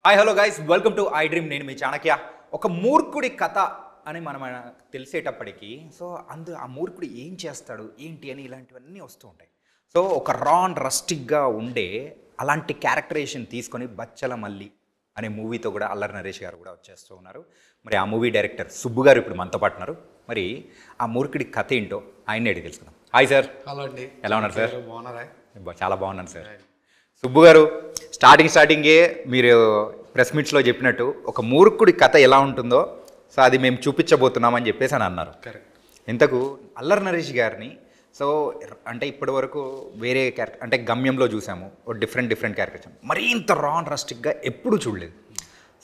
Hi hello guys, welcome to I dream. నేను మీ చాణక్య. ఒక మూర్ఖుడి కథ అని మనం తెలిసేటప్పటికీ ఆ మూర్ఖుడు ఏం చేస్తాడు ఏంటి అని ఇలాంటివన్నీ వస్తూ ఉంటాయి. సో ఒక రస్టిక్గా ఉండే అలాంటి క్యారెక్టరైజేషన్ తీసుకొని బచ్చల మల్లి అనే మూవీతో కూడా అల్లరి నరేష్ గారు కూడా వచ్చేస్తూ ఉన్నారు. మరి ఆ మూవీ డైరెక్టర్ సుబ్బు గారు ఇప్పుడు మనతో పాటు ఉన్నారు. మరి ఆ మూర్ఖుడి కథ ఏంటో ఆయన్ని అడిగి తెలుసుకుందాం. Hi sir. హలో అండి. ఎలా ఉన్నారు సార్? బాగున్నారా? చాలా బాగున్నాను సార్. సుబ్బు గారు, స్టార్టింగే మీరు ప్రెస్ మీట్స్లో చెప్పినట్టు ఒక మూర్ఖుడి కథ ఎలా ఉంటుందో సో అది మేము చూపించబోతున్నామని చెప్పేసి అని అన్నారు. కరెక్ట్. ఇంతకు అల్లరి నరేష్ గారిని సో అంటే ఇప్పటి వరకు వేరే క్యారెక్టర్ అంటే గమ్యంలో చూసాము, డిఫరెంట్ క్యారెక్టర్, మరీ ఇంత రస్టిక్గా ఎప్పుడు చూడలేదు.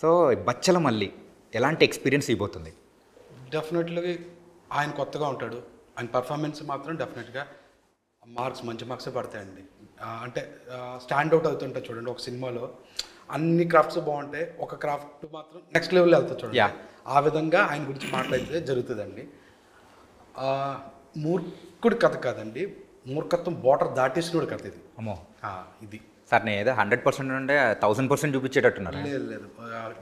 సో బచ్చల మల్లి ఎలాంటి ఎక్స్పీరియన్స్ ఇవ్వబోతుంది? డెఫినెట్లీ ఆయన కొత్తగా ఉంటాడు. ఆయన పర్ఫార్మెన్స్ మాత్రం డెఫినెట్గా మంచి మార్క్సే పడతాయండి. అంటే స్టాండ్ అవుట్ అవుతుంటాయి చూడండి. ఒక సినిమాలో అన్ని క్రాఫ్ట్స్ బాగుంటాయి, ఒక క్రాఫ్ట్ మాత్రం నెక్స్ట్ లెవెల్ వెళ్తా చూడండి. ఆ విధంగా ఆయన గురించి మాట్లాడితే జరుగుతుందండి. మూర్ఖుడి కథ కాదండి, మూర్ఖత్వం బోర్డర్ దాటేసినోడు కథ ఇది. అమ్మో, ఇది సార్ నేను ఏదో 100% అంటే 1000% చూపించేటట్టున్నారు. లేదు,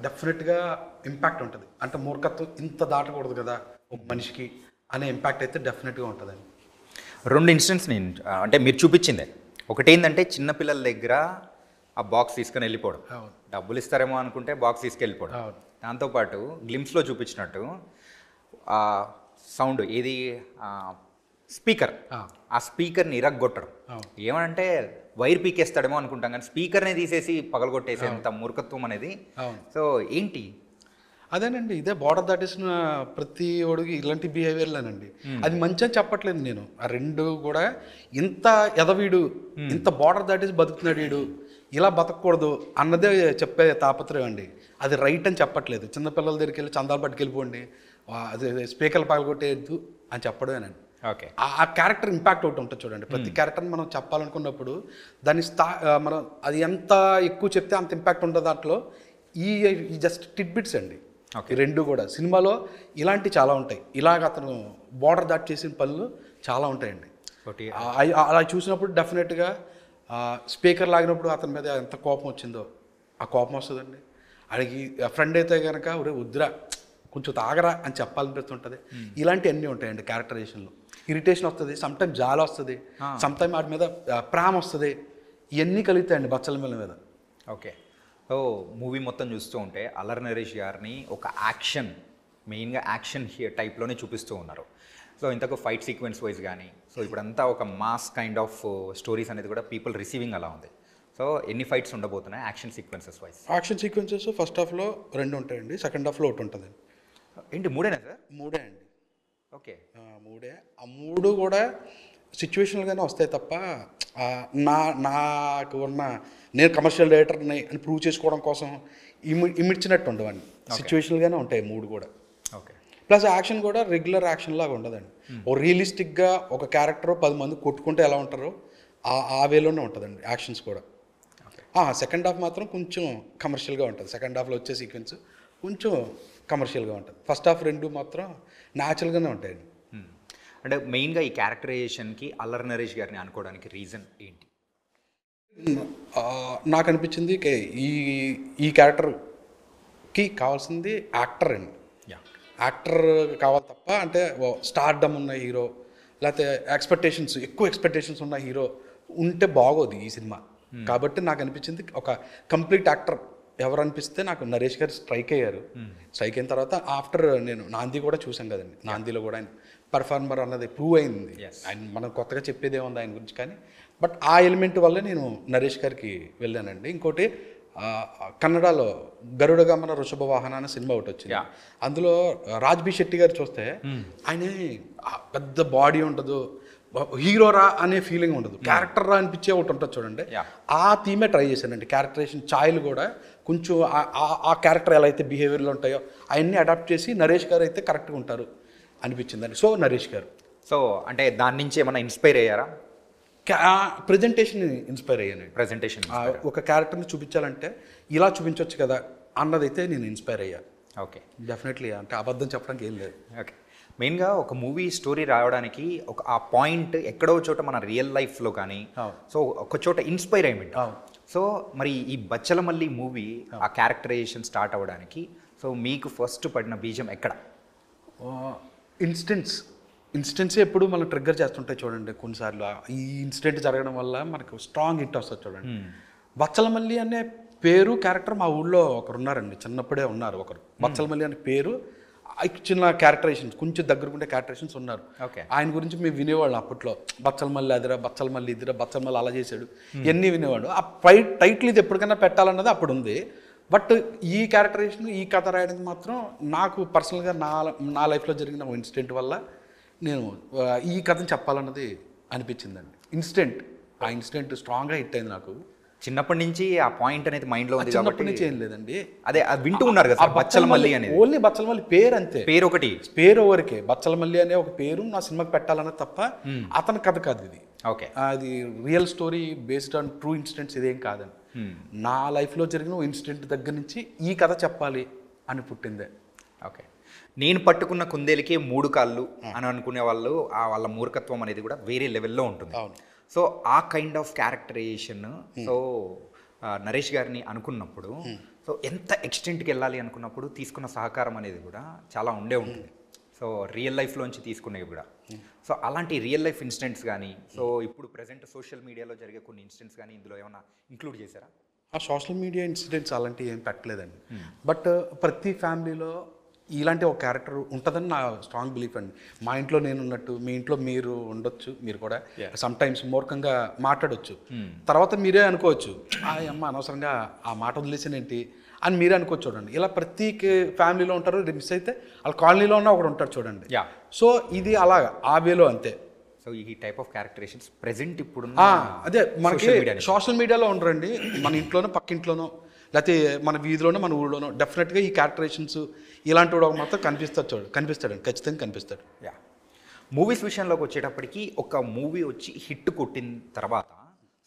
డెఫినెట్గా ఇంపాక్ట్ ఉంటుంది. అంటే మూర్ఖత్వం ఇంత దాటకూడదు కదా ఒక మనిషికి అనే ఇంపాక్ట్ అయితే డెఫినెట్గా ఉంటుందండి. 2 ఇన్సిడెంట్స్ నేను అంటే మీరు చూపించిందే. ఒకటి ఏంటంటే చిన్నపిల్లల దగ్గర ఆ బాక్స్ తీసుకొని వెళ్ళిపోవడం, డబ్బులు ఇస్తారేమో అనుకుంటే బాక్స్ తీసుకెళ్ళిపోవడం. దాంతోపాటు గ్లిమ్స్లో చూపించినట్టు సౌండ్ ఏది స్పీకర్, ఆ స్పీకర్ని ఇరగ్గొట్టడం. ఏమనంటే వైర్ పీకేస్తాడేమో అనుకుంటాం కానీ స్పీకర్ని తీసేసి పగలగొట్టేసేంత మూర్ఖత్వం అనేది. సో ఏంటి అదేనండి, ఇదే బోర్డర్ దాటేసిన ప్రతి ఒడికి ఇలాంటి బిహేవియర్లేనండి. అది మంచి అని చెప్పట్లేదు నేను. ఆ రెండు కూడా ఇంత ఎదవీడు, ఇంత బోర్డర్ దాటేసి బతుకుతున్నాడు వీడు, ఇలా బతకూడదు అన్నదే చెప్పే తాపత్రయం అండి. అది రైట్ అని చెప్పట్లేదు. చిన్నపిల్లల దగ్గరికి వెళ్ళి చందాలు పట్టుకెళ్ళిపోండి, అది స్పీకర్లు పగలగొట్టేయద్దు అని చెప్పడమేనండి. ఓకే. ఆ క్యారెక్టర్ ఇంపాక్ట్ ఒకటి ఉంటుంది చూడండి. ప్రతి క్యారెక్టర్ని మనం చెప్పాలనుకున్నప్పుడు దాని మనం అది ఎంత ఎక్కువ చెప్తే అంత ఇంపాక్ట్ ఉంటుంది. దాంట్లో ఈ జస్ట్ టిడ్బిట్స్ అండి. ఈ రెండు కూడా సినిమాలో ఇలాంటి చాలా ఉంటాయి. ఇలాగ అతను బోర్డర్ దాటి చేసిన పనులు చాలా ఉంటాయండి. అలా చూసినప్పుడు డెఫినెట్గా స్పీకర్ లాగినప్పుడు అతని మీద ఎంత కోపం వచ్చిందో ఆ కోపం వస్తుందండి. అడిగి ఫ్రెండ్ అయితే కనుక ఒరే వద్దురా కొంచెం తాగరా అని చెప్పాలనిపిస్తుంటుంది. ఇలాంటివన్నీ ఉంటాయండి క్యారెక్టరైజేషన్లో. ఇరిటేషన్ వస్తుంది, సమ్టైమ్ జాలి వస్తుంది, సమ్టైమ్ వాటి మీద ప్రేమ వస్తుంది. ఇవన్నీ కలుగుతాయండి బచ్చల మీద. ఓకే. సో మూవీ మొత్తం చూస్తూ ఉంటే అల్లరి నరేష్ గారిని ఒక మెయిన్గా యాక్షన్ టైప్లోనే చూపిస్తూ ఉన్నారు. సో ఇంతకు ఫైట్ సీక్వెన్స్ వైజ్ కానీ సో ఇప్పుడంతా ఒక మాస్ కైండ్ ఆఫ్ స్టోరీస్ అనేది కూడా పీపుల్ రిసీవింగ్ అలా ఉంది. సో ఎన్ని ఫైట్స్ ఉండబోతున్నాయి action sequences wise? Action sequences first హాఫ్లో 2 ఉంటాయండి, సెకండ్ హాఫ్లో 1 ఉంటుందండి. ఏంటి 3 సార్? 3 అండి. ఓకే, 3. ఆ 3 కూడా సిచ్యువేషనల్గానే వస్తాయి తప్ప నాకు ఉన్న నేను కమర్షియల్ డైరెక్టర్ని అని ప్రూవ్ చేసుకోవడం కోసం ఇమిడ్చినట్టు ఉండవండి. సిచ్యువేషనల్గానే ఉంటాయి 3 కూడా. ఓకే. ప్లస్ యాక్షన్ కూడా రెగ్యులర్ యాక్షన్ లాగా ఉండదండి. ఓ రియలిస్టిక్గా ఒక క్యారెక్టర్ 10 మంది కొట్టుకుంటే ఎలా ఉంటారో ఆ వేలోనే ఉంటుందండి యాక్షన్స్ కూడా. సెకండ్ హాఫ్ మాత్రం కొంచెం కమర్షియల్గా ఉంటుంది. సెకండ్ హాఫ్లో వచ్చే సీక్వెన్స్ కొంచెం కమర్షియల్గా ఉంటుంది. ఫస్ట్ హాఫ్ 2 మాత్రం న్యాచురల్గానే ఉంటాయండి. అంటే మెయిన్గా ఈ క్యారెక్టరైజేషన్కి అల్లరి నరేష్ గారిని అనుకోవడానికి రీజన్ ఏంటి? నాకు అనిపించింది ఈ క్యారెక్టర్కి కావాల్సింది యాక్టర్ అండి. యాక్టర్ కావాలి తప్ప అంటే స్టార్డమ్ ఉన్న హీరో లేకపోతే ఎక్కువ ఎక్స్పెక్టేషన్స్ ఉన్న హీరో ఉంటే బాగోదు ఈ సినిమా. కాబట్టి నాకు అనిపించింది ఒక కంప్లీట్ యాక్టర్ ఎవరు అనిపిస్తే నాకు నరేష్ గారు స్ట్రైక్ అయ్యారు. స్ట్రైక్ అయిన తర్వాత ఆఫ్టర్ నేను నాంది కూడా చూసాను కదండి. నాందిలో కూడా ఆయన పర్ఫార్మర్ అన్నది ప్రూవ్ అయింది. ఆయన మనం కొత్తగా చెప్పేది ఏముంది ఆయన గురించి, కానీ బట్ ఆ ఎలిమెంట్ వల్లే నేను నరేష్ గారికి వెళ్ళానండి. ఇంకోటి కన్నడలో గరుడ గమన వృషభ వాహన అనే సినిమా ఒకటి వచ్చింది. అందులో రాజ్బీ శెట్టి గారు చూస్తే ఆయన పెద్ద బాడీ ఉండదు, హీరోరా అనే ఫీలింగ్ ఉండదు, క్యారెక్టర్ రా అనిపించే ఒకటి ఉంటుంది చూడండి. ఆ థీమే ట్రై చేశానండి. క్యారెక్టరైజేషన్ ఛాయలు కూడా కొంచెం ఆ క్యారెక్టర్ ఎలా అయితే బిహేవియర్లో ఉంటాయో అవన్నీ అడాప్ట్ చేసి నరేష్ గారు అయితే కరెక్ట్గా ఉంటారు అనిపించిందండి. సో నరేష్ గారు. సో అంటే దాని నుంచి ఏమైనా ఇన్స్పైర్ అయ్యారా? ప్రజెంటేషన్ ఇన్స్పైర్ అయ్యాను. ప్రజెంటేషన్ ఒక క్యారెక్టర్ని చూపించాలంటే ఇలా చూపించవచ్చు కదా అన్నదైతే నేను ఇన్స్పైర్ అయ్యా. Okay, definitely. అంటే అబద్ధం చెప్పడానికి ఏం లేదు. ఓకే. మెయిన్గా ఒక మూవీ స్టోరీ రావడానికి ఆ పాయింట్ ఎక్కడో చోట మన రియల్ లైఫ్లో కానీ సో ఒక చోట ఇన్స్పైర్ అయ్యి సో మరి ఈ బచ్చలమల్లి మూవీ ఆ క్యారెక్టరైజేషన్ స్టార్ట్ అవ్వడానికి సో మీకు ఫస్ట్ పడిన బీజం ఎక్కడ? ఇన్స్టెన్సే ఎప్పుడు మనం ట్రిగ్గర్ చేస్తుంటాయి చూడండి. కొన్నిసార్లు ఈ ఇన్సిడెంట్ జరగడం వల్ల మనకు స్ట్రాంగ్ హిట్ వస్తుంది చూడండి. బచ్చలమల్లి అనే పేరు క్యారెక్టర్ మా ఊళ్ళో ఒకరు ఉన్నారండి, చిన్నప్పుడే ఉన్నారు ఒకరు. బచ్చలమల్లి అనే పేరు చిన్న క్యారెక్టరైజేషన్స్, కొంచెం దగ్గరకుండే క్యారెక్టరైజేషన్స్ ఉన్నారు. ఆయన గురించి మేము వినేవాళ్ళం అప్పట్లో. బచ్చలమల్లి అదిరా, బచ్చలమల్లి ఇదిరా, బచ్చలమల్లి అలా చేశాడు, ఇవన్నీ వినేవాడు. ఆ టైటిల్ ఇది ఎప్పటికైనా పెట్టాలన్నది అప్పుడు ఉంది. బట్ ఈ క్యారెక్టరైజేషన్, ఈ కథ రాయడానికి మాత్రం నాకు పర్సనల్గా నా లైఫ్లో జరిగిన ఒక ఇన్సిడెంట్ వల్ల నేను ఈ కథను చెప్పాలన్నది అనిపించిందండి. ఆ ఇన్సిడెంట్ స్ట్రాంగ్గా హిట్ అయింది నాకు. చిన్నప్పటి నుంచి ఆ పాయింట్ అనేది మైండ్లో ఉంది చిన్నప్పటి కాబట్టి నుంచి ఏం లేదండి. అదే అది వింటూ ఉన్నారు కదా సార్, బచ్చలమల్లి అనేది. ఓన్లీ బచ్చలమల్లి పేరు అంతే, పేరు ఒకటి, పేరు ఎవరికే. బచ్చలమల్లి అనే ఒక పేరు నా సినిమాకి పెట్టాలన్నది తప్ప అతని కథ కాదు ఇది. ఓకే, అది real story based on true incidents, ఇదేం కాదండి. నా లైఫ్లో జరిగిన ఇన్సిడెంట్ దగ్గర నుంచి ఈ కథ చెప్పాలి అని పుట్టిందే. ఓకే, నేను పట్టుకున్న కుందేలికి 3 కాళ్ళు అని అనుకునే వాళ్ళు వాళ్ళ మూర్ఖత్వం అనేది కూడా వేరే లెవెల్లో ఉంటుంది. సో ఆ kind of characterization so Naresh గారిని అనుకున్నప్పుడు సో ఎంత ఎక్స్టెంట్కి వెళ్ళాలి అనుకున్నప్పుడు తీసుకున్న సహకారం అనేది కూడా చాలా ఉండే ఉంటుంది. సో రియల్ లైఫ్లోంచి తీసుకునేవి కూడా. సో అలాంటి రియల్ లైఫ్ ఇన్సిడెంట్స్ కానీ సో ఇప్పుడు ప్రజెంట్ సోషల్ మీడియాలో జరిగే కొన్ని ఇన్సిడెంట్స్ కానీ ఇందులో ఏమైనా ఇంక్లూడ్ చేశారా? ఆ సోషల్ మీడియా ఇన్సిడెంట్స్ అలాంటివి ఏం పెట్టలేదండి. బట్ ప్రతి ఫ్యామిలీలో ఇలాంటి ఒక క్యారెక్టర్ ఉంటుందని నా స్ట్రాంగ్ బిలీఫ్ అండి. మా ఇంట్లో నేను ఉన్నట్టు మీ ఇంట్లో మీరు ఉండొచ్చు, మీరు కూడా సమ్ టైమ్స్ మూర్ఖంగా మాట్లాడొచ్చు. తర్వాత మీరే అనుకోవచ్చు, అమ్మ అనవసరంగా ఆ మాట వదిలేసానేంటి అని మీరే అనుకోవచ్చు. చూడండి, ఇలా ప్రతి ఫ్యామిలీలో ఉంటారు. మిస్ అయితే వాళ్ళ కాలనీలో ఉన్న ఒకడు ఉంటాడు చూడండి. సో ఇది అలాగా ఆ వేలో అంతే. సో ఈ టైప్ ఆఫ్ క్యారెక్టరేషన్స్ ప్రెజెంట్ ఇప్పుడు అదే మనకి సోషల్ మీడియాలో ఉండరండి. మన ఇంట్లోనో పక్కింట్లోనో లేకపోతే మన వీధిలోనో మన ఊళ్ళోనో డెఫినెట్గా ఈ క్యారెక్టరేషన్స్ ఇలాంటి వాడు మాత్రం కనిపిస్తాడండి, ఖచ్చితంగా కనిపిస్తాడు. మూవీస్ విషయంలోకి వచ్చేటప్పటికి ఒక మూవీ వచ్చి హిట్ కొట్టిన తర్వాత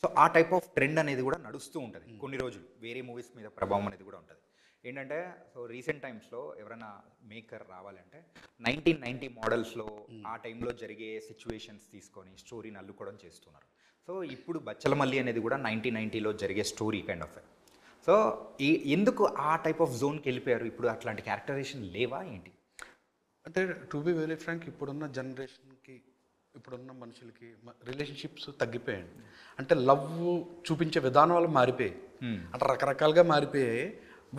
సో ఆ టైప్ ఆఫ్ ట్రెండ్ అనేది కూడా నడుస్తూ ఉంటుంది కొన్ని రోజులు. వేరే మూవీస్ మీద ప్రభావం అనేది కూడా ఉంటుంది. ఏంటంటే సో రీసెంట్ టైమ్స్లో ఎవరైనా మేకర్ రావాలంటే 1990 మోడల్స్లో ఆ టైంలో జరిగే సిచ్యువేషన్స్ తీసుకొని స్టోరీని అల్లుకోవడం చేస్తున్నారు. సో ఇప్పుడు బచ్చలమల్లి అనేది కూడా 1990లో జరిగే స్టోరీ కైండ్ ఆఫ్. సో ఎందుకు ఆ టైప్ ఆఫ్ జోన్కి వెళ్ళిపోయారు? ఇప్పుడు అట్లాంటి క్యారెక్టరైజేషన్ లేవా ఏంటి? అంటే టు బి వెరీ ఫ్రాంక్, ఇప్పుడున్న జనరేషన్కి, ఇప్పుడున్న మనుషులకి రిలేషన్షిప్స్ తగ్గిపోయాయండి. అంటే లవ్ చూపించే విధానం వల్ల మారిపోయాయి, అంటే రకరకాలుగా మారిపోయాయి.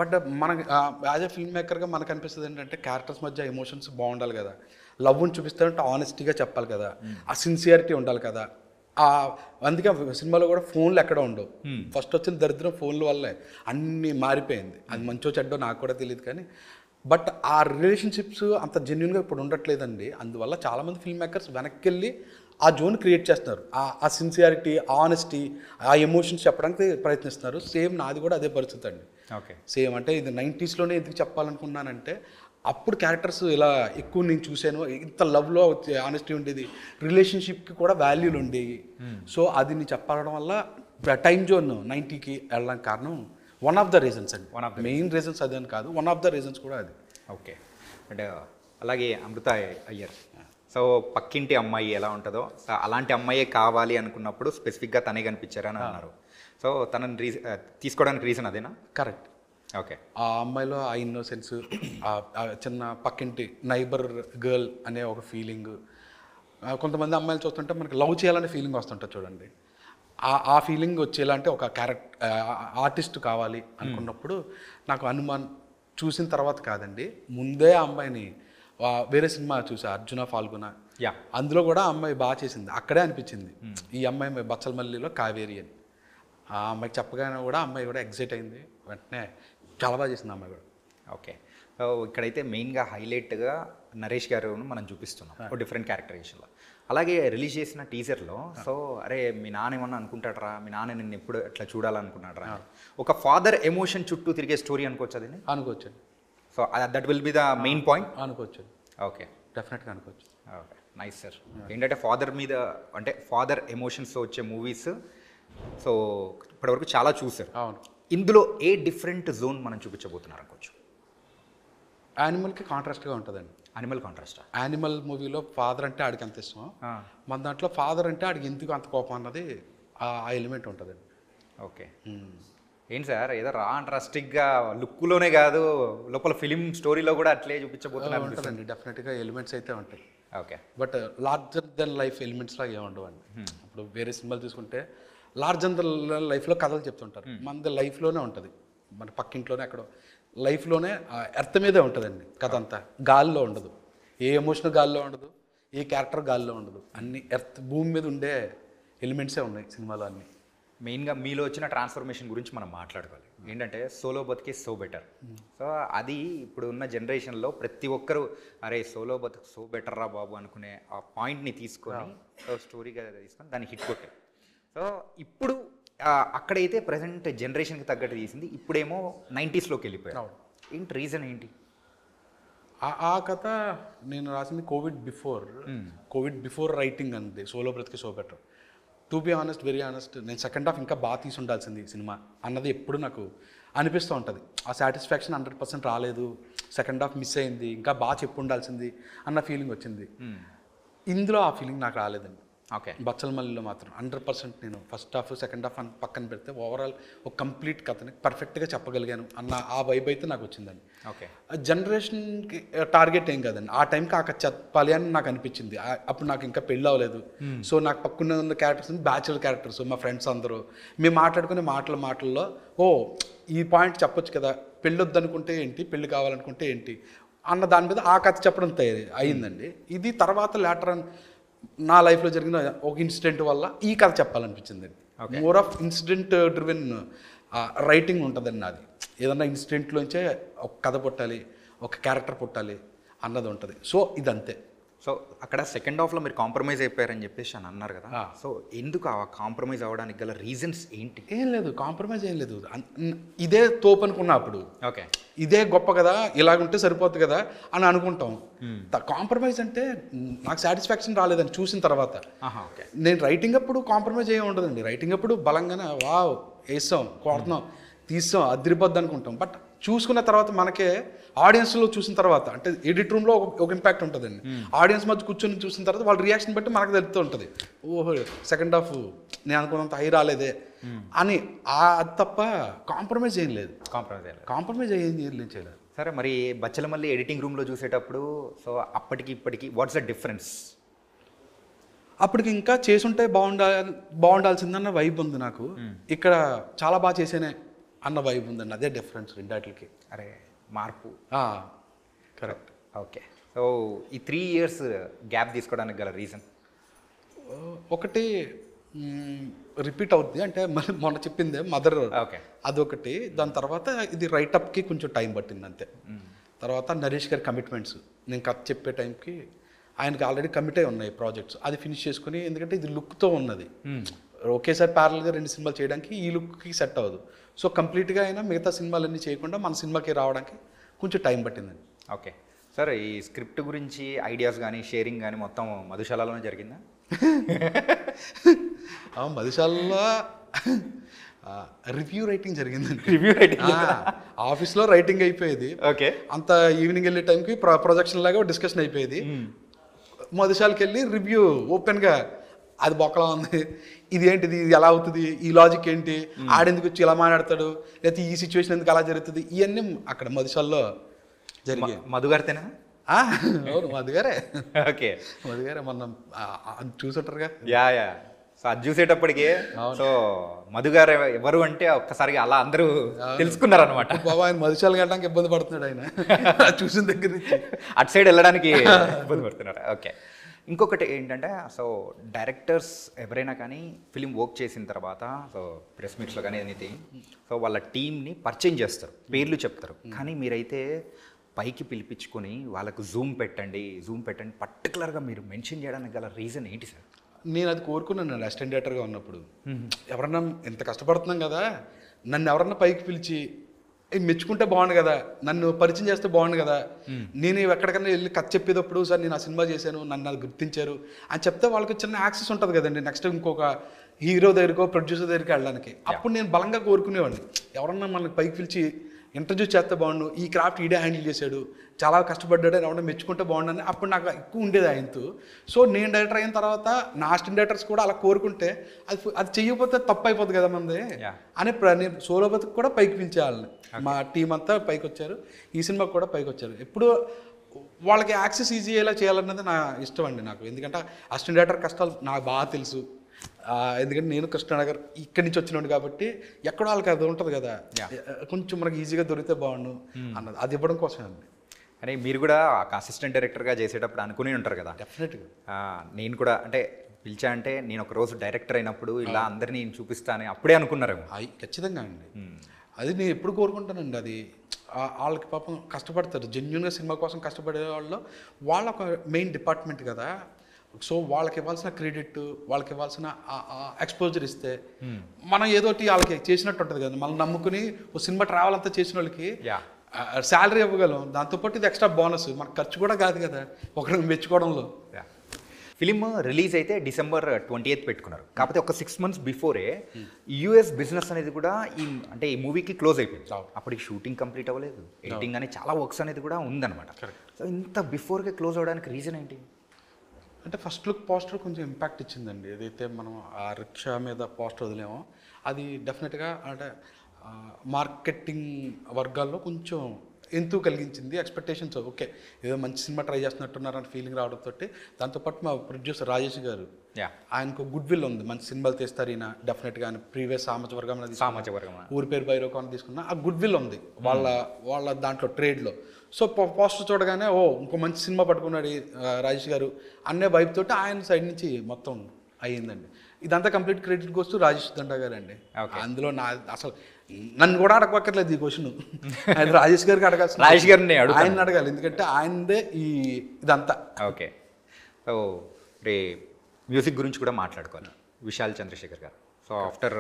బట్ మనకి యాజ్ ఎ ఫిల్మ్ మేకర్గా మనకు అనిపిస్తుంది ఏంటంటే క్యారెక్టర్స్ మధ్య ఎమోషన్స్ బాగుండాలి కదా, లవ్ని చూపిస్తారంటే ఆనెస్టీగా చెప్పాలి కదా, ఆ సిన్సియారిటీ ఉండాలి కదా. అందుకే సినిమాలో కూడా ఫోన్లు ఎక్కడ ఉండవు. ఫస్ట్ వచ్చిన దరిద్రం ఫోన్ల వల్లే అన్నీ మారిపోయింది. అది మంచో చెడ్డో నాకు కూడా తెలియదు కానీ, బట్ ఆ రిలేషన్షిప్స్ అంత జెన్యున్గా ఇప్పుడు ఉండట్లేదండి. అందువల్ల చాలామంది ఫిల్మ్ మేకర్స్ వెనక్కి వెళ్ళి ఆ జోన్ క్రియేట్ చేస్తున్నారు. ఆ సిన్సియారిటీ, ఆనెస్టీ, ఆ ఎమోషన్స్ చెప్పడానికి ప్రయత్నిస్తున్నారు. సేమ్ నాది కూడా అదే పరిస్థితి అండి. Okay, same. అంటే ఇది 90sలోనే ఎందుకు చెప్పాలనుకున్నానంటే అప్పుడు క్యారెక్టర్స్ ఇలా ఎక్కువ నేను చూశాను. ఇంత లవ్లో ఆనెస్టీ ఉండేది, రిలేషన్షిప్కి కూడా వాల్యూలు ఉండేవి. సో అది నేను చెప్పడం వల్ల టైం జోన్ 90కి వెళ్ళడానికి కారణం వన్ ఆఫ్ ద రీజన్స్ అండి. మెయిన్ రీజన్స్ అదేని కాదు, వన్ ఆఫ్ ద రీజన్స్ కూడా అది. ఓకే, అంటే అలాగే అమృత అయ్యర్ సో పక్కింటి అమ్మాయి ఎలా ఉంటుందో అలాంటి అమ్మాయే కావాలి అనుకున్నప్పుడు స్పెసిఫిక్గా తనే కనిపించారని అన్నారు. సో తనని తీసుకోవడానికి రీజన్ అదేనా? కరెక్ట్. ఓకే, ఆ అమ్మాయిలో ఆ ఇన్నోసెన్స్, ఆ చిన్న పక్కింటి నైబర్ గర్ల్ అనే ఒక ఫీలింగ్. కొంతమంది అమ్మాయిలు చూస్తుంటే మనకి లవ్ చేయాలనే ఫీలింగ్ వస్తుంటుంది చూడండి. ఆ ఫీలింగ్ వచ్చేలా అంటే ఒక ఆర్టిస్ట్ కావాలి అనుకున్నప్పుడు నాకు హనుమాన్ చూసిన తర్వాత కాదండి, ముందే ఆ అమ్మాయిని వేరే సినిమా చూసా, అర్జున ఫాల్గుణ. అందులో కూడా ఆ అమ్మాయి బాగా చేసింది. అక్కడే అనిపించింది ఈ అమ్మాయి బచ్చలమల్లిలో కావేరి అని. ఆ అమ్మాయికి చెప్పగానే కూడా అమ్మాయి కూడా ఎగ్జైట్ అయింది, వెంటనే చాలా బాగా చేసింది అమ్మాయి కూడా. ఓకే, సో ఇక్కడైతే మెయిన్గా హైలైట్గా నరేష్ గారు మనం చూపిస్తున్నాం ఒక డిఫరెంట్ క్యారెక్టరైజేషన్లో. అలాగే రిలీజ్ చేసిన టీజర్లో సో అరే మీ నాన్న ఏమన్నా అనుకుంటాడరా, మీ నాన్న నిన్ను ఎప్పుడు ఎట్లా చూడాలనుకున్నాడరా, ఒక ఫాదర్ ఎమోషన్ చుట్టూ తిరిగే స్టోరీ అనుకోవచ్చు అది? అనుకోవచ్చు. So that will be the main point. అనుకోవచ్చు. ఓకే, డెఫినెట్గా అనుకోవచ్చు. Okay, nice sir. ఏంటంటే ఫాదర్ మీద అంటే ఫాదర్ ఎమోషన్స్ వచ్చే మూవీస్ సో ఇప్పటివరకు చాలా చూసారు. అవును. ఇందులో ఏ డిఫరెంట్ జోన్ మనం చూపించబోతున్నారు అనుకోవచ్చు? యానిమల్కి కాంట్రాస్ట్గా ఉంటుందండి. Animal contrast. యానిమల్ మూవీలో ఫాదర్ అంటే ఆడికి అంత ఇష్టం, మన దాంట్లో ఫాదర్ అంటే ఆడికి ఎందుకు అంత కోపం అన్నది ఆ ఎలిమెంట్ ఉంటుందండి. ఓకే. ఏంటి సార్ ఏదో రా అండ్ రస్టిక్గా లుక్లోనే కాదు లోపల ఫిలిం స్టోరీలో కూడా అట్లే చూపించబోతున్నారు. ఉంటుందండి, డెఫినెట్గా ఎలిమెంట్స్ అయితే ఉంటాయి. Okay. But larger than life elements లాగా ఏముండవండి. ఇప్పుడు వేరే సినిమాలు తీసుకుంటే లార్జర్ దెన్ లైఫ్లో కథలు చెప్తుంటారు, మనది లైఫ్లోనే ఉంటుంది, మన పక్కింట్లోనే అక్కడ లైఫ్లోనే ఎర్త్ మీదే ఉంటుందండి కథ అంతా. గాల్లో ఉండదు, ఏ ఎమోషనల్ గాల్లో ఉండదు, ఏ క్యారెక్టర్ గాల్లో ఉండదు, అన్ని ఎర్త్ భూమి మీద ఉండే ఎలిమెంట్సే ఉన్నాయి సినిమాలో అన్నీ. మెయిన్గా మీలో వచ్చిన ట్రాన్స్ఫర్మేషన్ గురించి మనం మాట్లాడుకోవాలి. ఏంటంటే సోలో బతికే సో బెటర్. సో అది ఇప్పుడు ఉన్న జనరేషన్లో ప్రతి ఒక్కరూ అరే సోలో బతుకు సో బెటర్ రా బాబు అనుకునే ఆ పాయింట్ని తీసుకొని స్టోరీగా తీసుకొని దాన్ని హిట్ కొట్టారు. సో ఇప్పుడు అక్కడైతే ప్రజెంట్ జనరేషన్కి తగ్గట్టు తీసింది, ఇప్పుడేమో 90sలోకి వెళ్ళిపోయారు. ఏంటి రీజన్ ఏంటి? ఆ కథ నేను రాసింది కోవిడ్ బిఫోర్ రైటింగ్ అంది సోలో బ్రతికి so better. To be honest, very honest, నేను సెకండ్ హాఫ్ ఇంకా బాగా తీసి ఉండాల్సింది సినిమా అన్నది ఎప్పుడు నాకు అనిపిస్తూ ఉంటుంది. ఆ సాటిస్ఫాక్షన్ 100% రాలేదు, సెకండ్ హాఫ్ మిస్ అయింది, ఇంకా బాగా చెప్పు ఉండాల్సింది అన్న ఫీలింగ్ వచ్చింది. ఇందులో ఆ ఫీలింగ్ నాకు రాలేదండి. ఓకే. బచ్చలమల్లిలో మాత్రం 100% నేను ఫస్ట్ హాఫ్ సెకండ్ హాఫ్ అని పక్కన పెడితే ఓవరాల్ ఒక కంప్లీట్ కథని పర్ఫెక్ట్గా చెప్పగలిగాను అన్న ఆ వైబ్ అయితే నాకు వచ్చిందండి. ఓకే. జనరేషన్కి టార్గెట్ ఏం కాదండి, ఆ టైంకి ఆ కథ చెప్పాలి అని నాకు అనిపించింది. అప్పుడు నాకు ఇంకా పెళ్ళి అవ్వలేదు. సో నాకు పక్కన ఉన్న క్యారెక్టర్స్ బ్యాచులర్ క్యారెక్టర్స్, మా ఫ్రెండ్స్ అందరూ మేము మాట్లాడుకునే మాటల్లో ఈ పాయింట్ చెప్పొచ్చు కదా, పెళ్ళి వద్దనుకుంటే ఏంటి, పెళ్ళి కావాలనుకుంటే ఏంటి అన్న దాని మీద ఆ కథ చెప్పడం అయిందండి. ఇది తర్వాత లేటర్ నా లైఫ్లో జరిగిన ఒక ఇన్సిడెంట్ వల్ల ఈ కథ చెప్పాలనిపించింది. More of incident driven writing ఉంటుందండి నాది. ఏదన్నా ఇన్సిడెంట్లోంచే ఒక కథ పుట్టాలి, ఒక క్యారెక్టర్ పుట్టాలి అన్నది ఉంటుంది. సో ఇదంతే. సో అక్కడ సెకండ్ హాఫ్లో మీరు కాంప్రమైజ్ అయిపోయారని చెప్పేసి అని అన్నారు కదా. సో ఎందుకు ఆ కాంప్రమైజ్ అవ్వడానికి గల రీజన్స్ ఏంటి? ఏం లేదు, కాంప్రమైజ్ ఏం లేదు. ఇదే తోపు అనుకున్నా అప్పుడు. ఓకే. ఇదే గొప్ప కదా, ఇలాగుంటే సరిపోతుంది కదా అని అనుకుంటాం. కాంప్రమైజ్ అంటే నాకు సాటిస్ఫాక్షన్ రాలేదని చూసిన తర్వాత. ఓకే. నేను రైటింగ్ అప్పుడు కాంప్రమైజ్ ఏమి ఉండదండి. రైటింగ్ అప్పుడు బలంగానే వేస్తాం, కొడుతున్నాం, తీస్తాం, అదిరిపోద్ది అనుకుంటాం. బట్ చూసుకున్న తర్వాత మనకే ఆడియన్స్లో చూసిన తర్వాత, అంటే ఎడిట్ రూమ్లో ఒక ఇంపాక్ట్ ఉంటుందండి. ఆడియన్స్ మధ్య కూర్చొని చూసిన తర్వాత వాళ్ళ రియాక్షన్ బట్టి మనకు తెలుస్తూ ఉంటుంది, ఓహో సెకండ్ హాఫ్ నేను అనుకున్నంత హై రాలేదే అని. అది తప్ప కాంప్రమైజ్ ఏం లేదు. కాంప్రమైజ్ అయ్యింది ఏం చేయలేదు. సరే, మరి బచ్చలమల్లి ఎడిటింగ్ రూమ్లో చూసేటప్పుడు సో అప్పటికి ఇప్పటికి వాట్స్ ద డిఫరెన్స్? అప్పటికి ఇంకా చేసుంటే బాగుండాల్సిందన్న వైబ్ ఉంది నాకు. ఇక్కడ చాలా బాగా చేసేనే అన్న వైబ్ ఉందండి. అదే డిఫరెన్స్ రెండాటికి. అరే మార్పు. కరెక్ట్. ఓకే. సో ఈ 3 years గ్యాప్ తీసుకోవడానికి గల రీజన్ ఒకటి రిపీట్ అవుద్ది, అంటే మొన్న చెప్పిందే మదర్. ఓకే. అదొకటి. దాని తర్వాత ఇది రైటప్కి కొంచెం టైం పట్టింది అంతే. తర్వాత నరేష్ గారి కమిట్మెంట్స్, నేను కథ చెప్పే టైంకి ఆయనకి ఆల్రెడీ కమిట్ అయి ఉన్నాయి ప్రాజెక్ట్స్, అది ఫినిష్ చేసుకుని, ఎందుకంటే ఇది లుక్తో ఉన్నది, ఒకేసారి ప్యారల్గా 2 సినిమాలు చేయడానికి ఈ లుక్కి సెట్ అవ్వదు. సో కంప్లీట్గా అయినా మిగతా సినిమాలన్నీ చేయకుండా మన సినిమాకి రావడానికి కొంచెం టైం పట్టిందండి. ఓకే. సార్, ఈ స్క్రిప్ట్ గురించి ఐడియాస్ కానీ షేరింగ్ కానీ మొత్తం మధుశాలలోనే జరిగిందా? మధుశాలలో రివ్యూ రైటింగ్ జరిగిందండి. రివ్యూ రైటింగ్ ఆఫీస్లో రైటింగ్ అయిపోయేది. ఓకే. అంత ఈవినింగ్ వెళ్ళే టైంకి ప్రొజెక్షన్ లాగా డిస్కషన్ అయిపోయేది. మధుశాలకి వెళ్ళి రివ్యూ ఓపెన్గా, అది బొక్కలా ఉంది, ఇది ఏంటిది, ఇది ఎలా అవుతుంది, ఈ లాజిక్ ఏంటి, ఆడెందుకు వచ్చి ఇలా మాట్లాడతాడు, లేకపోతే ఈ సిచ్యువేషన్ ఎందుకు అలా జరుగుతుంది, ఇవన్నీ అక్కడ మధుశాలలో జరిగాయి. మధుగారితేనా? అవును, మధుగారే. ఓకే. మధుగారే. మనం చూసుంటారుగా. యా. సో అది చూసేటప్పటికి సో మధుగారు ఎవరు అంటే ఒక్కసారిగా అలా అందరూ తెలుసుకున్నారు అనమాట. బాబా, ఆయన మధుశాలకు వెళ్ళడానికి ఇబ్బంది పడుతున్నాడు ఆయన చూసిన దగ్గర నుంచి. అటు సైడ్ వెళ్ళడానికి ఇబ్బంది పడుతున్నారు. ఓకే. ఇంకొకటి ఏంటంటే, సో డైరెక్టర్స్ ఎవరైనా కానీ ఫిలిం వర్క్ చేసిన తర్వాత సో ప్రెస్ మీట్స్లో కానీ అనేది సో వాళ్ళ టీంని పరిచయం చేస్తారు, పేర్లు చెప్తారు. కానీ మీరైతే పైకి పిలిపించుకొని వాళ్ళకు జూమ్ పెట్టండి పర్టికులర్గా మీరు మెన్షన్ చేయడానికి గల రీజన్ ఏంటి సార్? నేను అది కోరుకున్నాను అసిస్టెంట్ డైరెక్టర్గా ఉన్నప్పుడు. ఎవరన్నా ఎంత కష్టపడుతున్నాం కదా, నన్ను ఎవరన్నా పైకి పిలిచి మెచ్చుకుంటే బాగుండు కదా, నన్ను పరిచయం చేస్తే బాగుండు కదా, నేను ఎక్కడికన్నా వెళ్ళి కథ చెప్పేటప్పుడు సార్ నేను ఆ సినిమా చేశాను, నన్ను అది గుర్తించారు అని చెప్తే వాళ్ళకి చిన్న యాక్సెస్ ఉంటుంది కదండి నెక్స్ట్ ఇంకొక హీరో దగ్గరకో ప్రొడ్యూసర్ దగ్గరికి వెళ్ళడానికి. అప్పుడు నేను బలంగా కోరుకునేవాడిని, ఎవరన్నా మనకి పైకి పిలిచి ఇంట్రడ్యూస్ చేస్తే బాగుండు, ఈ క్రాఫ్ట్ ఈడే హ్యాండిల్ చేశాడు, చాలా కష్టపడ్డాడు అని ఎవరైనా మెచ్చుకుంటే బాగుండని అప్పుడు నాకు ఎక్కువ ఉండేది ఆయనతో. సో నేను డైరెక్టర్ అయిన తర్వాత నా అసిస్టెంట్ డైరెక్టర్స్ కూడా అలా కోరుకుంటే అది చెయ్యకపోతే తప్పు అయిపోతుంది కదా మంది అని నేను సోలో బతుకు కూడా పైకి పిలిచేవాళ్ళని. మా టీం అంతా పైకి వచ్చారు, ఈ సినిమాకి కూడా పైకి వచ్చారు. ఎప్పుడు వాళ్ళకి యాక్సెస్ ఈజీ అయ్యేలా చేయాలన్నది నా ఇష్టం అండి నాకు. ఎందుకంటే అసిస్టెంట్ డైరెక్టర్ కష్టాలు నాకు బాగా తెలుసు. ఎందుకంటే నేను కృష్ణనగర్ ఇక్కడి నుంచి వచ్చినాడు కాబట్టి ఎక్కడో వాళ్ళకి అది ఉంటుంది కదా, కొంచెం మనకి ఈజీగా దొరికితే బాగుండు అన్నది, అది ఇవ్వడం కోసమే అండి. అని మీరు కూడా అసిస్టెంట్ డైరెక్టర్గా చేసేటప్పుడు అనుకుని ఉంటారు కదా. డెఫినెట్గా నేను కూడా అంటే పిలిచా అంటే నేను ఒక రోజు డైరెక్టర్ అయినప్పుడు ఇలా అందరినీ నేను చూపిస్తాను అప్పుడే అనుకున్నారేమో. ఖచ్చితంగా అండి, అది నేను ఎప్పుడు కోరుకుంటానండి. అది వాళ్ళకి పాపం కష్టపడతారు, జెన్యున్గా సినిమా కోసం కష్టపడే వాళ్ళు, వాళ్ళ ఒక మెయిన్ డిపార్ట్మెంట్ కదా. సో వాళ్ళకి ఇవ్వాల్సిన క్రెడిట్, వాళ్ళకి ఇవ్వాల్సిన ఎక్స్పోజర్ ఇస్తే మనం ఏదోటి వాళ్ళకి చేసినట్టు ఉంటుంది కదా. మనం నమ్ముకుని ఓ సినిమా ట్రావెల్ అంతా చేసిన వాళ్ళకి శాలరీ ఇవ్వగలం, దాంతోపాటు ఇది ఎక్స్ట్రా బోనస్, మనకు ఖర్చు కూడా కాదు కదా ఒకరిని మెచ్చుకోవడంలో. ఫిలిం రిలీజ్ అయితే December 20th పెట్టుకున్నారు, కాకపోతే ఒక 6 months బిఫోరే యూఎస్ బిజినెస్ అనేది కూడా అంటే ఈ మూవీకి క్లోజ్ అయిపోయింది. అప్పటికి షూటింగ్ కంప్లీట్ అవ్వలేదు, ఎడిటింగ్ అని చాలా వర్క్స్ అనేది కూడా ఉందన్నమాట. సో ఇంత బిఫోర్గా క్లోజ్ అవ్వడానికి రీజన్ ఏంటి? అంటే ఫస్ట్ లుక్ పోస్టర్ కొంచెం ఇంపాక్ట్ ఇచ్చిందండి. ఏదైతే మనం ఆ రిక్షా మీద పోస్టర్ వదిలేమో అది డెఫినెట్గా అంటే మార్కెటింగ్ వర్గాల్లో కొంచెం ఎంతో కలిగించింది. ఎక్స్పెక్టేషన్స్ ఓకే, ఏదో మంచి సినిమా ట్రై చేస్తున్నట్టున్నారని ఫీలింగ్ రావడంతో, దాంతోపాటు మా ప్రొడ్యూసర్ రాజేష్ గారు ఆయనకు గుడ్ విల్ ఉంది, మంచి సినిమాలు తీస్తారు ఈయన డెఫినెట్గా. ఆయన ప్రీవియస్ సామాజిక ఊరి పేరు బైరోకాన్ని తీసుకున్న ఆ గుడ్ విల్ ఉంది వాళ్ళ దాంట్లో ట్రేడ్లో. సో పోస్టర్ చూడగానే ఇంకో మంచి సినిమా పట్టుకున్నాడు రాజేష్ గారు అనే వైపు తోటి ఆయన సైడ్ నుంచి మొత్తం అయ్యిందండి. ఇదంతా complete credit goes to Rajesh Danda గారు అండి. అందులో నా అసలు నన్ను కూడా అడగక్కర్లేదు ఈ క్వశ్చన్, ఆయన రాజేష్ గారికి అడగాల్సిన, రాజేష్ గారిని ఆయన అడగాలి, ఎందుకంటే ఆయనదే ఇదంతా. ఓకే, సో రే మ్యూజిక్ గురించి కూడా మాట్లాడుకోవాలి. విశాల్ చంద్రశేఖర్ గారు సో ఆఫ్టర్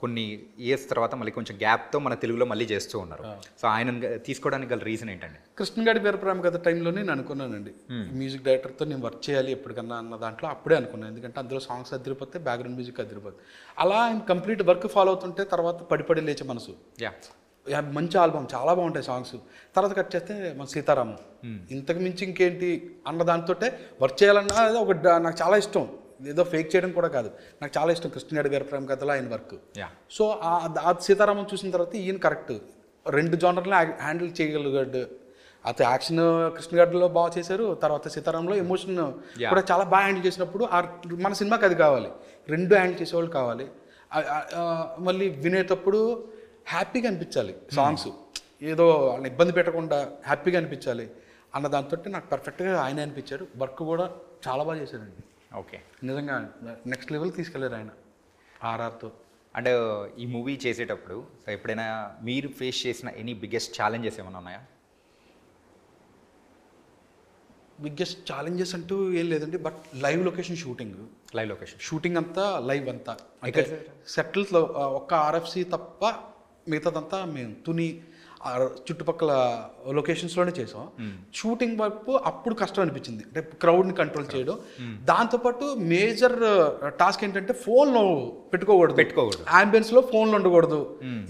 కొన్ని ఇయర్స్ తర్వాత మళ్ళీ కొంచెం గ్యాప్తో మన తెలుగులో మళ్ళీ చేస్తూ ఉన్నారు. సో ఆయన తీసుకోవడానికి గల రీజన్ ఏంటండి? కృష్ణగాడి వీరప్రేమ కథ టైంలోనే నేను అనుకున్నానండి మ్యూజిక్ డైరెక్టర్తో నేను వర్క్ చేయాలి ఎప్పటికన్నా అన్న దాంట్లో అప్పుడే అనుకున్నాను. ఎందుకంటే అందులో సాంగ్స్ అదిరిపోతే, బ్యాక్గ్రౌండ్ మ్యూజిక్ అదిరిపోతే. అలా ఆయన కంప్లీట్ వర్క్ ఫాలో అవుతుంటే తర్వాత పడిపడి లేచే మనసు, మంచి ఆల్బమ్, చాలా బాగుంటాయి సాంగ్స్. తర్వాత కట్ చేస్తే మన సీతారామం, ఇంతకు మించి ఇంకేంటి అన్న దాంతో వర్క్ చేయాలన్నా ఒక నాకు చాలా ఇష్టం. ఏదో ఫేక్ చేయడం కూడా కాదు, నాకు చాలా ఇష్టం కృష్ణగాడి వీరప్రేమ కథలో ఆయన వర్క్. సో ఆ సీతారామం చూసిన తర్వాత ఈయన కరెక్ట్ 2 జానర్లను హ్యాండిల్ చేయగలిగాడు. అయితే యాక్షన్ కృష్ణగాడిలో బాగా చేశారు, తర్వాత సీతారాంలో ఎమోషన్ కూడా చాలా బాగా హ్యాండిల్ చేసినప్పుడు మన సినిమాకి అది కావాలి, 2 హ్యాండిల్ చేసేవాళ్ళు కావాలి. మళ్ళీ వినేటప్పుడు హ్యాపీగా అనిపించాలి, సాంగ్స్ ఏదో వాళ్ళని ఇబ్బంది పెట్టకుండా హ్యాపీగా అనిపించాలి అన్న దాంతో నాకు పర్ఫెక్ట్గా ఆయన అనిపించారు. వర్క్ కూడా చాలా బాగా చేశారండి. ఓకే, నిజంగా నెక్స్ట్ లెవెల్ తీసుకెళ్ళారు ఆయన ఆర్ఆర్తో. అండ్ ఈ మూవీ చేసేటప్పుడు సో ఎప్పుడైనా మీరు ఫేస్ చేసిన ఎనీ బిగ్గెస్ట్ ఛాలెంజెస్ ఏమైనా ఉన్నాయా? బిగ్గెస్ట్ ఛాలెంజెస్ అంటూ ఏం లేదండి, బట్ లైవ్ లొకేషన్ షూటింగ్ అంతా లైవ్ అంతా అంటే సెటిల్స్లో ఒక్క ఆర్ఎఫ్సి తప్ప మిగతాదంతా మేము తుని చుట్టుపక్కల లొకేషన్స్లోనే చేసాం. షూటింగ్ వైపు అప్పుడు కష్టం అనిపించింది, అంటే క్రౌడ్ని కంట్రోల్ చేయడం. దాంతోపాటు మేజర్ టాస్క్ ఏంటంటే ఫోన్లో పెట్టుకోకూడదు, అంబియన్స్లో ఫోన్లు ఉండకూడదు,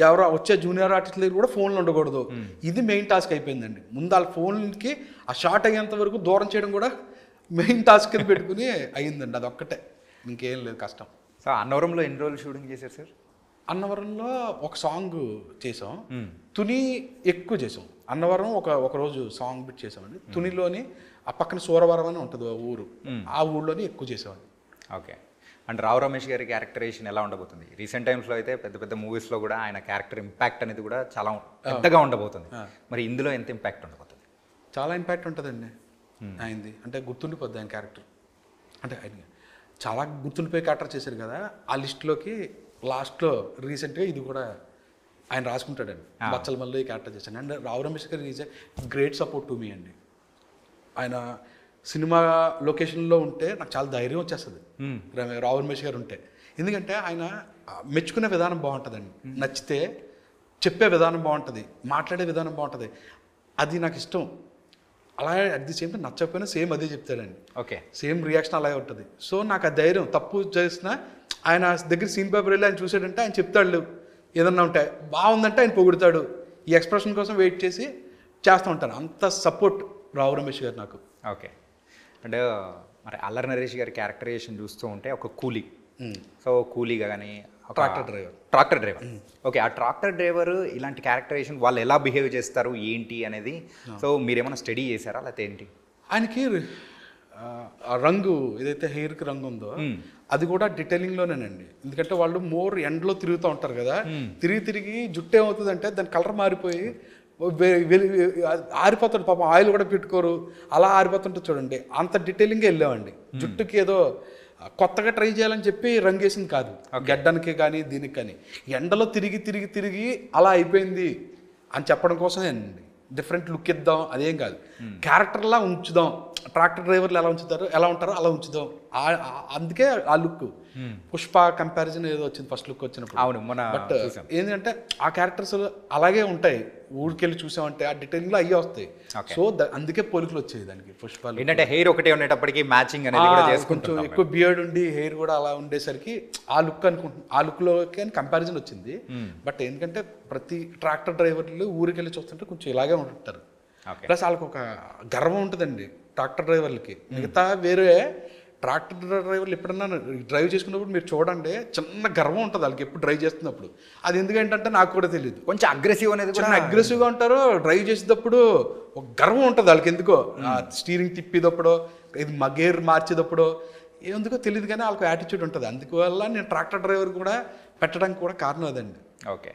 ఎవరో వచ్చే జూనియర్ ఆర్టిస్ట్ దగ్గర కూడా ఫోన్లు ఉండకూడదు. ఇది మెయిన్ టాస్క్ అయిపోయిందండి. ముందు వాళ్ళ ఫోన్కి ఆ షార్ట్ అయ్యేంత వరకు దూరం చేయడం కూడా మెయిన్ టాస్క్ కింద పెట్టుకుని అయ్యిందండి. అది ఒక్కటే, ఇంకేం లేదు కష్టం. సో అన్నవరంలో ఎన్ని రోజులు షూటింగ్ చేశారు సార్? అన్నవరంలో ఒక సాంగ్ చేసాం, తుని ఎక్కువ చేసాం. అన్నవరం ఒక రోజు సాంగ్ బిట్ చేసామండి. తునిలోని ఆ పక్కన సూరవరం అని ఉంటుంది ఊరు, ఆ ఊళ్ళోని ఎక్కువ చేసామండి. ఓకే, అండ్ రావు రమేష్ గారి క్యారెక్టరేషన్ ఎలా ఉండబోతుంది? రీసెంట్ టైమ్స్లో అయితే పెద్ద పెద్ద మూవీస్లో కూడా ఆయన క్యారెక్టర్ ఇంపాక్ట్ అనేది కూడా చాలా పెద్దగా ఉండబోతుంది. మరి ఇందులో ఎంత ఇంపాక్ట్ ఉండబోతుంది? చాలా ఇంపాక్ట్ ఉంటుందండి ఆయనది, అంటే గుర్తుండిపోద్ది ఆయన క్యారెక్టర్. అంటే ఆయన చాలా గుర్తుండిపోయే క్యారెక్టర్ చేశారు కదా, ఆ లిస్టులోకి లాస్ట్లో రీసెంట్గా ఇది కూడా ఆయన రాసుకుంటాడండి. బచ్చల మళ్ళీ క్యారెక్టర్ చేశాను. అండ్ రావు రమేష్ గారు is a great support to me అండి. ఆయన సినిమా లొకేషన్లో ఉంటే నాకు చాలా ధైర్యం వచ్చేస్తుంది రావు రమేష్ గారు ఉంటే. ఎందుకంటే ఆయన మెచ్చుకునే విధానం బాగుంటుందండి, నచ్చితే చెప్పే విధానం బాగుంటుంది, మాట్లాడే విధానం బాగుంటుంది, అది నాకు ఇష్టం. అలాగే అట్ ది సేమ్ టైం నచ్చకపోయినా సేమ్ అదే చెప్తాడండి. ఓకే, సేమ్ రియాక్షన్ అలాగే ఉంటుంది. సో నాకు ఆ ధైర్యం, తప్పు చేసినా ఆయన దగ్గర సీన్ పేపర్ వెళ్ళి ఆయన చూసాడంటే ఆయన చెప్తాడు, ఏదన్నా ఉంటే బాగుందంటే ఆయన పొగుడతాడు, ఈ ఎక్స్ప్రెషన్ కోసం వెయిట్ చేసి చేస్తూ ఉంటాను. అంత సపోర్ట్ రావు రమేష్ గారు నాకు. ఓకే. అంటే మరి అల్లరి నరేష్ గారి క్యారెక్టరైజేషన్ చూస్తూ ఉంటే ఒక కూలీ, సో కూలీగా కానీ ట్రాక్టర్ డ్రైవర్ ఓకే, ఆ ట్రాక్టర్ డ్రైవర్ ఇలాంటి క్యారెక్టరైజేషన్ వాళ్ళు ఎలా బిహేవ్ చేస్తారు ఏంటి అనేది సో మీరేమైనా స్టడీ చేశారా లేకపోతే ఏంటి? ఆయనకి ఆ రంగు ఏదైతే హెయిర్కి రంగు ఉందో అది కూడా డీటెయిలింగ్లోనేనండి. ఎందుకంటే వాళ్ళు మోర్ ఎండ్లో తిరుగుతూ ఉంటారు కదా, తిరిగి జుట్టు ఏమవుతుందంటే దాని కలర్ మారిపోయి ఆరిపోతుంది. పాపం ఆయిల్ కూడా పెట్టుకోరు, అలా ఆరిపోతుంటుంది చూడండి. అంత డీటెయిలింగ్గా వెళ్ళామండి. జుట్టుకి ఏదో కొత్తగా ట్రై చేయాలని చెప్పి రంగేసింది కాదు, గడ్డానికి కానీ దీనికి కానీ. ఎండలో తిరిగి అలా అయిపోయింది అని చెప్పడం కోసమే అండి. డిఫరెంట్ లుక్ ఇద్దాం అదేం కాదు, క్యారెక్టర్లా ఉంచుదాం. ట్రాక్టర్ డ్రైవర్లు ఎలా ఉంటారో అలా ఉంచుదాం. అందుకే ఆ లుక్. పుష్ప కంపారిజన్ ఏదో వచ్చింది ఫస్ట్ లుక్ వచ్చినప్పుడు. అవును, బట్ ఏంటంటే ఆ క్యారెక్టర్స్ అలాగే ఉంటాయి. ఊరికెళ్ళి చూసామంటే ఆ డీటెయిలింగ్లో అయ్యే వస్తాయి. సో అందుకే పోలికలు వచ్చాయి దానికి. పుష్ప ఏంటంటే హెయిర్ ఒకటే ఉండేటప్పటికి మ్యాచింగ్ అనేది కూడా కొంచెం ఎక్కువ బియర్డ్ ఉండి హెయిర్ కూడా అలా ఉండేసరికి ఆ లుక్ అనుకుంటున్నాను, ఆ లుక్లోకి అని కంపారిజన్ వచ్చింది. బట్ ఎందుకంటే ప్రతి ట్రాక్టర్ డ్రైవర్లు ఊరికెళ్ళి చూస్తుంటే కొంచెం ఇలాగే ఉంటారు. ప్లస్ వాళ్ళకి ఒక గర్వం ఉంటుందండి ట్రాక్టర్ డ్రైవర్లకి. మిగతా వేరే ట్రాక్టర్ డ్రైవర్లు ఎప్పుడన్నా డ్రైవ్ చేసుకున్నప్పుడు మీరు చూడండి చిన్న గర్వం ఉంటుంది వాళ్ళకి ఎప్పుడు డ్రైవ్ చేస్తున్నప్పుడు. అది ఎందుకంటే నాకు కూడా తెలియదు, కొంచెం అగ్రెసివ్ అనేది చిన్న అగ్రెసివ్గా ఉంటారు. డ్రైవ్ చేసేటప్పుడు ఒక గర్వం ఉంటుంది వాళ్ళకి ఎందుకో. స్టీరింగ్ తిప్పేటప్పుడు ఇది గేర్ మార్చేటప్పుడు ఎందుకో తెలియదు కానీ వాళ్ళకి యాటిట్యూడ్ ఉంటుంది. అందువల్ల నేను ట్రాక్టర్ డ్రైవర్ కూడా పెట్టడానికి కూడా కారణం అదండి. ఓకే.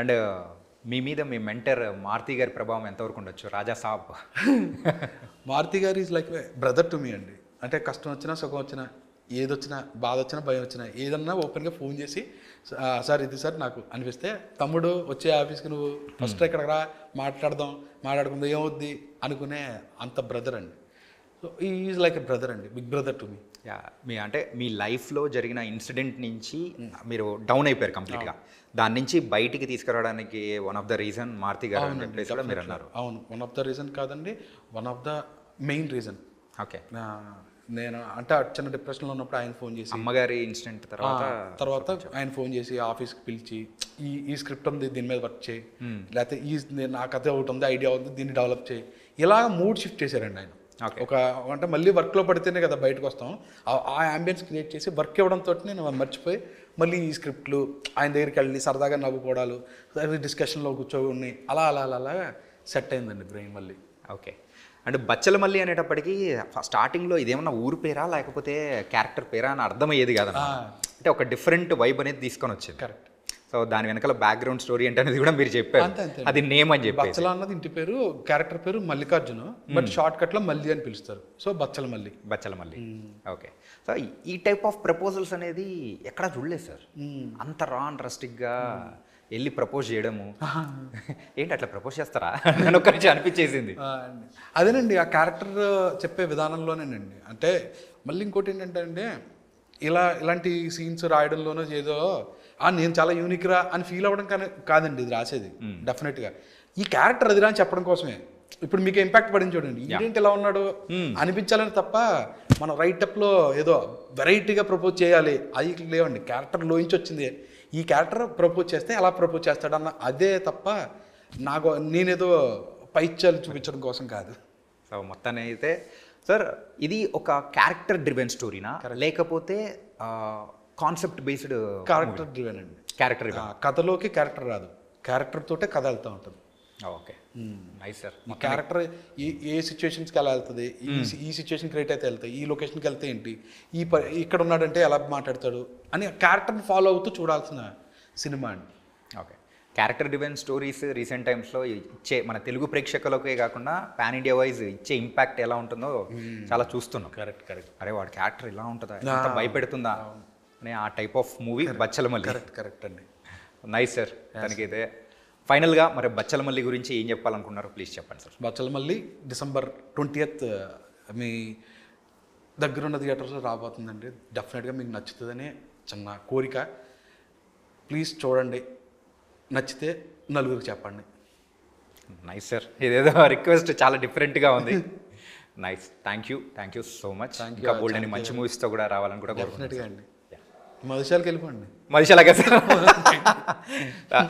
అండ్ మీ మీద మీ మెంటర్ మారుతి గారి ప్రభావం ఎంతవరకు ఉండొచ్చు? రాజా సాబ్ మారుతి గారు is like brother to me అండి. అంటే కష్టం వచ్చినా సుఖం వచ్చినా ఏదొచ్చినా బాధ వచ్చినా భయం వచ్చినా ఏదన్నా ఓపెన్గా ఫోన్ చేసి సార్ ఇది సార్ నాకు అనిపిస్తే, తమ్ముడు వచ్చే ఆఫీస్కి నువ్వు ఫస్ట్ ఇక్కడికి రా మాట్లాడుకుందాం ఏమవుద్ది అనుకునే అంత బ్రదర్ అండి. So is like a brother అండి, big brother to me. Yeah, మీ లైఫ్లో జరిగిన ఇన్సిడెంట్ నుంచి మీరు డౌన్ అయిపోయారు కంప్లీట్గా. దాని నుంచి బయటికి తీసుకురావడానికి one of the reason Maruti గారు అని చెప్పేసి కూడా మీరు అన్నారు. అవును, వన్ ఆఫ్ ద రీజన్ కాదండి, one of the main reason. Okay. నేను అంటే చిన్న డిప్రెషన్లో ఉన్నప్పుడు ఆయన ఫోన్ చేసి, అమ్మగారి ఇన్సిడెంట్ తర్వాత ఆయన ఫోన్ చేసి ఆఫీస్కి పిలిచి ఈ స్క్రిప్ట్ ఉంది దీని మీద వర్క్ చేయి, లేకపోతే నా కథ ఒకటి ఉంది ఐడియా ఉంది దీన్ని డెవలప్ చేయి, ఇలా మూడ్ షిఫ్ట్ చేశారండి ఆయన. ఒక అంటే మళ్ళీ వర్క్లో పడితేనే కదా బయటకు వస్తాం. ఆ అంబియన్స్ క్రియేట్ చేసి వర్క్ ఇవ్వడంతో నేను మర్చిపోయి మళ్ళీ ఈ స్క్రిప్ట్లు ఆయన దగ్గరికి వెళ్ళి సరదాగా నవ్వుకోవడాలు, డిస్కషన్లో కూర్చోని అలా అలా అలా అలా సెట్ అయిందండి బ్రెయిన్ మళ్ళీ. ఓకే. అండ్ బచ్చల మల్లి అనేటప్పటికీ స్టార్టింగ్లో ఇదేమన్నా ఊరు పేరా లేకపోతే క్యారెక్టర్ పేరా అని అర్థమయ్యేది కాదు. అంటే ఒక డిఫరెంట్ వైబ్ అనేది తీసుకొని వచ్చింది. కరెక్ట్. సో దాని వెనకాల బ్యాక్గ్రౌండ్ స్టోరీ అంటే అనేది కూడా మీరు చెప్పారు, అది నేమ్ అని చెప్పి. బచ్చల అన్నది ఇంటి పేరు, క్యారెక్టర్ పేరు మల్లికార్జున, బట్ షార్ట్ కట్లో మల్లి అని పిలుస్తారు. సో బచ్చల మల్లి. ఓకే. సో ఈ టైప్ ఆఫ్ ప్రపోజల్స్ అనేది ఎక్కడా చూడలేదు సార్. అంత రా అండ్ రస్టిక్గా వెళ్ళి ప్రపోజ్ చేయడము ఏంటి, అట్లా ప్రపోజ్ చేస్తారా అని ఒక్క నుంచి అనిపించేసింది. అదేనండి ఆ క్యారెక్టర్ చెప్పే విధానంలోనేనండి. అంటే మళ్ళీ ఇంకోటి ఏంటంటే అండి, ఇలాంటి సీన్స్ రాయడంలోనో ఏదో నేను చాలా యూనిక్ రా అని ఫీల్ అవ్వడం కాదండి ఇది రాసేది. డెఫినెట్గా ఈ క్యారెక్టర్ అదిరా అని చెప్పడం కోసమే. ఇప్పుడు మీకు ఇంపాక్ట్ పడింది చూడండి, ఏంటి ఇలా ఉన్నాడు అనిపించాలని తప్ప మనం రైటప్లో ఏదో వెరైటీగా ప్రపోజ్ చేయాలి అది లేవండి. క్యారెక్టర్ లోంచి వచ్చింది, ఈ క్యారెక్టర్ ప్రపోజ్ చేస్తే ఎలా ప్రపోజ్ చేస్తాడన్న అదే తప్ప నేనేదో పైచ్యాలు చూపించడం కోసం కాదు. సో మొత్తాన్ని అయితే సార్ ఇది ఒక క్యారెక్టర్ డ్రివెన్ స్టోరీనా లేకపోతే కాన్సెప్ట్ బేస్డ్? క్యారెక్టర్ డ్రివెన్ అండి. క్యారెక్టర్ కథలోకి క్యారెక్టర్ రాదు, క్యారెక్టర్ తోటే కథ వెళ్తూ ఉంటుంది. Okay, nice sir. ఈ క్యారెక్టర్ ఏ సిచ్యువేషన్స్కి ఎలా వెళ్తుంది, ఈ సిచ్యువేషన్ క్రియేట్ అయితే వెళ్తాయి, ఈ లొకేషన్కి వెళ్తే ఏంటి, ఇక్కడ ఉన్నాడంటే ఎలా మాట్లాడతాడు అని క్యారెక్టర్ని ఫాలో అవుతూ చూడాల్సిన సినిమా అండి. Okay. Character driven stories recent టైమ్స్లో ఇచ్చే మన తెలుగు ప్రేక్షకులకే కాకుండా పాన్ ఇండియా వైజ్ ఇచ్చే ఇంపాక్ట్ ఎలా ఉంటుందో చాలా చూస్తున్నాం. కరెక్ట్. అరే వాడి క్యారెక్టర్ ఇలా ఉంటుందా, ఎంత భయపెడుతుందా అనే ఆ type of movie Bachala Malli. Correct అండి. Nice sir. దానికైతే ఫైనల్గా మరి బచ్చల మల్లి గురించి ఏం చెప్పాలనుకున్నారు ప్లీజ్ చెప్పండి సార్. బచ్చల మల్లి December 20th మీ దగ్గరున్న థియేటర్స్లో రాబోతుందండి. డెఫినెట్గా మీకు నచ్చుతుందని చిన్న కోరిక. ప్లీజ్ చూడండి, నచ్చితే నలుగురికి చెప్పండి. నైస్ సార్, ఇదేదో రిక్వెస్ట్ చాలా డిఫరెంట్గా ఉంది. Nice, thank you so much. ఇంకా బోల్డ్ అని మంచి మూవీస్తో కూడా రావాలని కూడా డెఫినెట్గా అండి. మధుశాలకి వెళ్ళిపోండి. మనిషిలాగా సార్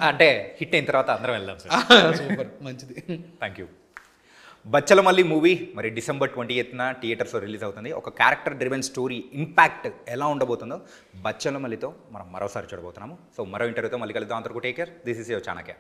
అంటే హిట్ అయిన తర్వాత అందరం వెళ్దాం సార్. సూపర్, మంచిది. Thank you. బచ్చలమల్లి మూవీ మరి December 28న థియేటర్స్లో రిలీజ్ అవుతుంది. ఒక క్యారెక్టర్ డ్రివెన్ స్టోరీ ఇంపాక్ట్ ఎలా ఉండబోతుందో బచ్చలమల్లితో మనం మరోసారి చూడబోతున్నాము. సో మరో ఇంటర్వ్యూతో మళ్ళీ కలుద్దాం. అందరికీ take care. This is your Chanakya.